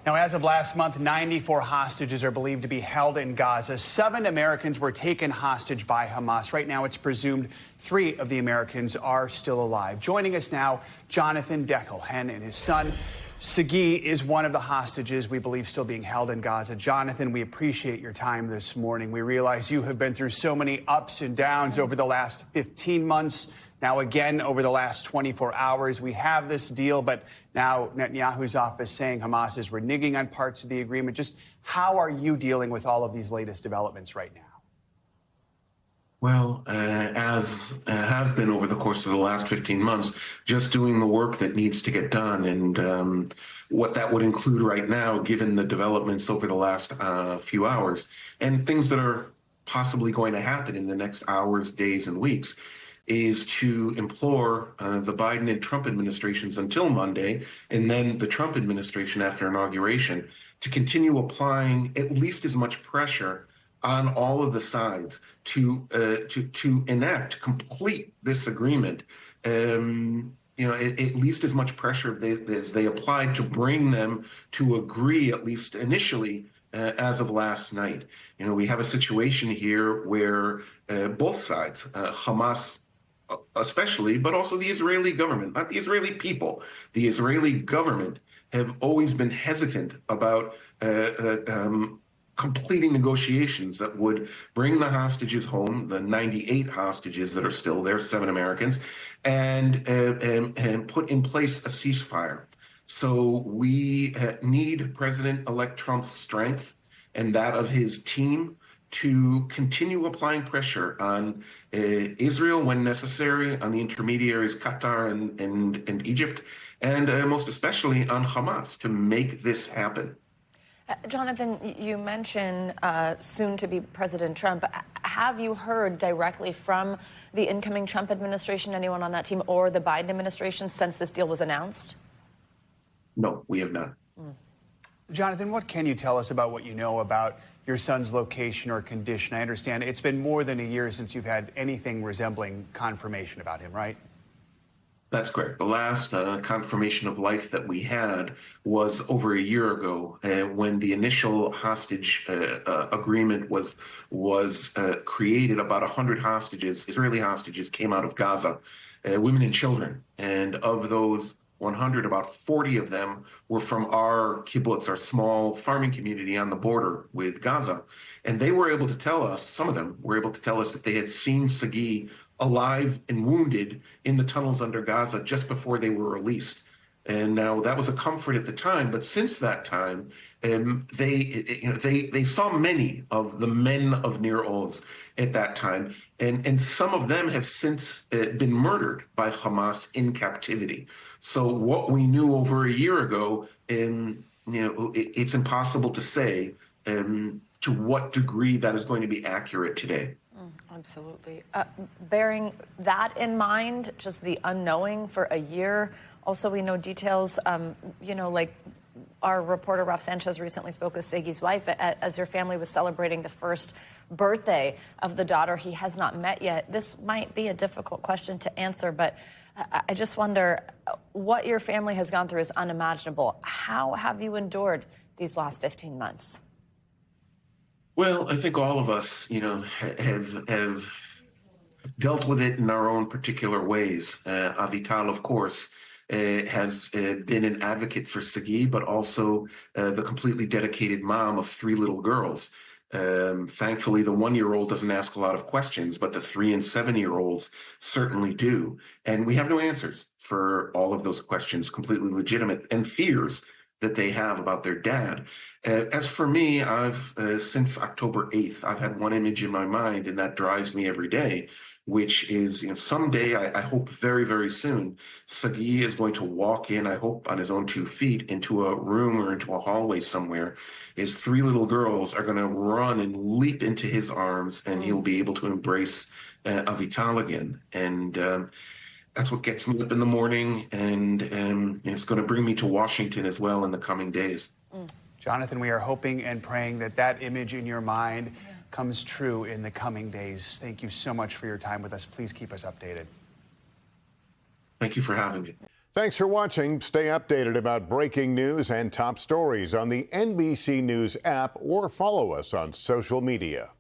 Now, as of last month, 94 hostages are believed to be held in Gaza. 7 Americans were taken hostage by Hamas. Right now, it's presumed 3 of the Americans are still alive. Joining us now, Sagui Dekel-Chen and his son. Sagui is one of the hostages we believe still being held in Gaza. Jonathan, we appreciate your time this morning. We realize you have been through so many ups and downs over the last 15 months. Now, again, over the last 24 hours, we have this deal, but now Netanyahu's office saying Hamas is reneging on parts of the agreement. Just how are you dealing with all of these latest developments right now? Well, as has been over the course of the last 15 months, just doing the work that needs to get done. And what that would include right now, given the developments over the last few hours and things that are possibly going to happen in the next hours, days, and weeks, is to implore the Biden and Trump administrations until Monday, and then the Trump administration after inauguration, to continue applying at least as much pressure on all of the sides to complete this agreement. At least as much pressure as they applied to bring them to agree, at least initially, as of last night. We have a situation here where both sides, Hamas especially, but also the Israeli government, not the Israeli people, the Israeli government have always been hesitant about completing negotiations that would bring the hostages home, the 98 hostages that are still there, 7 Americans, and put in place a ceasefire. So we need President-elect Trump's strength and that of his team to continue applying pressure on Israel when necessary, on the intermediaries Qatar and Egypt, and most especially on Hamas to make this happen. Jonathan, you mentioned soon-to-be President Trump. Have you heard directly from the incoming Trump administration, anyone on that team, or the Biden administration since this deal was announced? No, we have not. Jonathan, what can you tell us about what you know about your son's location or condition? I understand it's been more than a year since you've had anything resembling confirmation about him, right? That's correct. The last confirmation of life that we had was over a year ago when the initial hostage agreement was created. About 100 hostages, Israeli hostages, came out of Gaza, women and children. And of those 100, about 40 of them were from our kibbutz, our small farming community on the border with Gaza. And they were able to tell us, some of them were able to tell us that they had seen Sagui alive and wounded in the tunnels under Gaza just before they were released. And now that was a comfort at the time, but since that time, they saw many of the men of Nir Oz at that time, and some of them have since been murdered by Hamas in captivity. So what we knew over a year ago, it's impossible to say to what degree that is going to be accurate today. Absolutely. Bearing that in mind, just the unknowing for a year. Also, we know details, like our reporter Ralph Sanchez recently spoke with Sagui's wife as her family was celebrating the first birthday of the daughter he has not met yet. This might be a difficult question to answer, but I just wonder what your family has gone through is unimaginable. How have you endured these last 15 months? Well, I think all of us, have dealt with it in our own particular ways. Avital, of course, has been an advocate for Sagui, but also the completely dedicated mom of 3 little girls. Thankfully, the 1-year-old doesn't ask a lot of questions, but the 3 and 7-year-olds certainly do. And we have no answers for all of those questions, completely legitimate, and fears that they have about their dad. As for me, I've since October 8th, I've had one image in my mind, and that drives me every day, which is, someday, I hope very, very soon, Sagui is going to walk in, I hope on his own 2 feet, into a room or into a hallway somewhere. His 3 little girls are going to run and leap into his arms, and he'll be able to embrace Avital again. And that's what gets me up in the morning, and it's going to bring me to Washington as well in the coming days. Jonathan, we are hoping and praying that that image in your mind comes true in the coming days. Thank you so much for your time with us. Please keep us updated. Thank you for having me. Thanks for watching. Stay updated about breaking news and top stories on the NBC News app or follow us on social media.